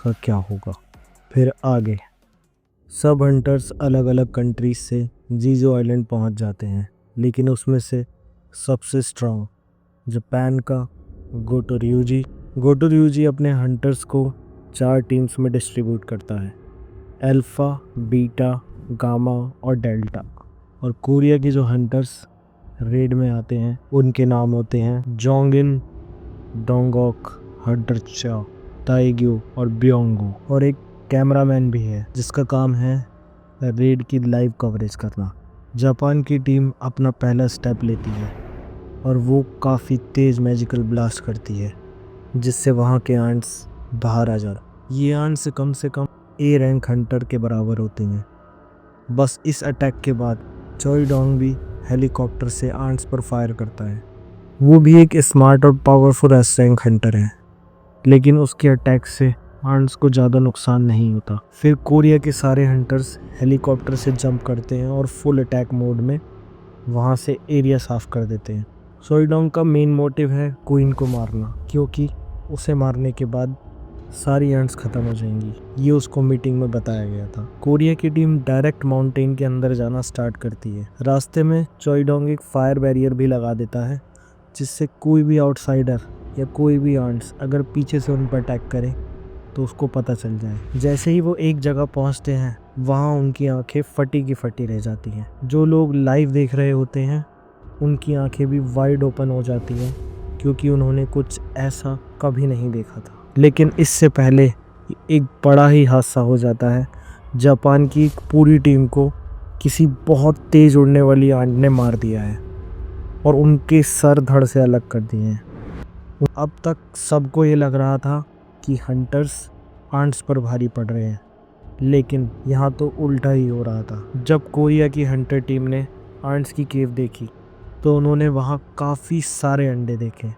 का क्या होगा। फिर आगे सब हंटर्स अलग अलग कंट्रीज से जीजो आइलैंड पहुंच जाते हैं, लेकिन उसमें से सबसे स्ट्रांग जापान का गोटोryuji अपने हंटर्स को 4 टीम्स में डिस्ट्रीब्यूट करता है, अल्फा, बीटा, गामा और डेल्टा। और कोरिया के जो हंटर्स रेड में आते हैं उनके नाम होते हैं जोंगिन, डोंगोक, हंटरचा, ताइग्यू और ब्योंगू। और एक कैमरामैन भी है जिसका काम है रेड की लाइव कवरेज करना। जापान की टीम अपना पहला स्टेप लेती है और वो काफ़ी तेज़ मैजिकल ब्लास्ट करती है जिससे वहाँ के आंट्स बाहर आ जाते। ये आंट्स से कम ए रैंक हंटर के बराबर होते हैं। बस इस अटैक के बाद चोई डोंग भी हेलीकॉप्टर से आंट्स पर फायर करता है। वो भी एक स्मार्ट और पावरफुल एस रैंक हंटर है, लेकिन उसके अटैक से आंट्स को ज़्यादा नुकसान नहीं होता। फिर कोरिया के सारे हंटर्स हेलीकॉप्टर से जंप करते हैं और फुल अटैक मोड में वहाँ से एरिया साफ कर देते हैं। चोई डोंग का मेन मोटिव है क्वीन को मारना, क्योंकि उसे मारने के बाद सारी आंट्स ख़त्म हो जाएंगी। ये उसको मीटिंग में बताया गया था। कोरिया की टीम डायरेक्ट माउंटेन के अंदर जाना स्टार्ट करती है। रास्ते में चोई डोंग एक फायर बैरियर भी लगा देता है, जिससे कोई भी आउटसाइडर या कोई भी आंट्स अगर पीछे से उन पर अटैक करे तो उसको पता चल जाए। जैसे ही वो एक जगह पहुंचते हैं, वहाँ उनकी आंखें फटी की फटी रह जाती हैं। जो लोग लाइव देख रहे होते हैं उनकी आंखें भी वाइड ओपन हो जाती हैं, क्योंकि उन्होंने कुछ ऐसा कभी नहीं देखा था। लेकिन इससे पहले एक बड़ा ही हादसा हो जाता है। जापान की एक पूरी टीम को किसी बहुत तेज़ उड़ने वाली आंट ने मार दिया है और उनके सर धड़ से अलग कर दिए हैं। अब तक सबको ये लग रहा था कि हंटर्स आंट्स पर भारी पड़ रहे हैं, लेकिन यहाँ तो उल्टा ही हो रहा था। जब कोरिया की हंटर टीम ने आंट्स की केव देखी तो उन्होंने वहाँ काफ़ी सारे अंडे देखे,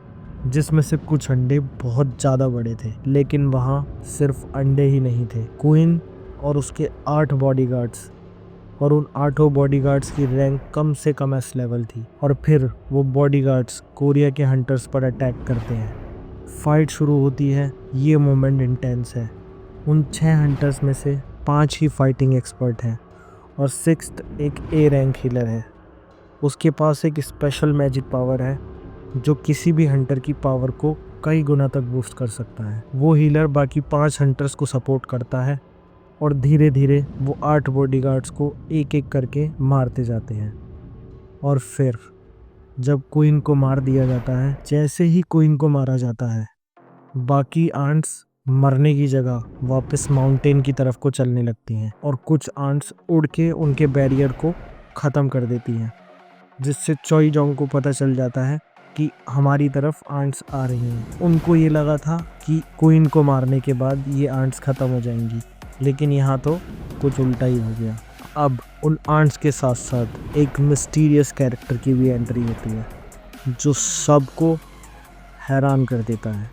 जिसमें से कुछ अंडे बहुत ज़्यादा बड़े थे। लेकिन वहाँ सिर्फ अंडे ही नहीं थे, क्वीन और उसके 8 बॉडीगार्ड्स, और उन 8 बॉडीगार्ड्स की रैंक कम से कम एस लेवल थी। और फिर वो बॉडीगार्ड्स कोरिया के हंटर्स पर अटैक करते हैं। फाइट शुरू होती है। ये मोमेंट इंटेंस है। उन 6 हंटर्स में से 5 ही फाइटिंग एक्सपर्ट हैं और 6th एक ए रैंक हीलर है। उसके पास एक स्पेशल मैजिक पावर है जो किसी भी हंटर की पावर को कई गुना तक बूस्ट कर सकता है। वो हीलर बाकी 5 हंटर्स को सपोर्ट करता है और धीरे धीरे वो 8 बॉडीगार्ड्स को एक एक करके मारते जाते हैं। और फिर जब क्वीन को मार दिया जाता है, जैसे ही क्वीन को मारा जाता है, बाकी आंट्स मरने की जगह वापस माउंटेन की तरफ को चलने लगती हैं और कुछ आंट्स उड़ के उनके बैरियर को ख़त्म कर देती हैं, जिससे चोई डोंग को पता चल जाता है कि हमारी तरफ आंट्स आ रही हैं। उनको ये लगा था कि क्वीन को मारने के बाद ये आंट्स ख़त्म हो जाएंगी, लेकिन यहाँ तो कुछ उल्टा ही हो गया। अब उन आंट्स के साथ साथ एक मिस्टीरियस कैरेक्टर की भी एंट्री होती है जो सबको हैरान कर देता है।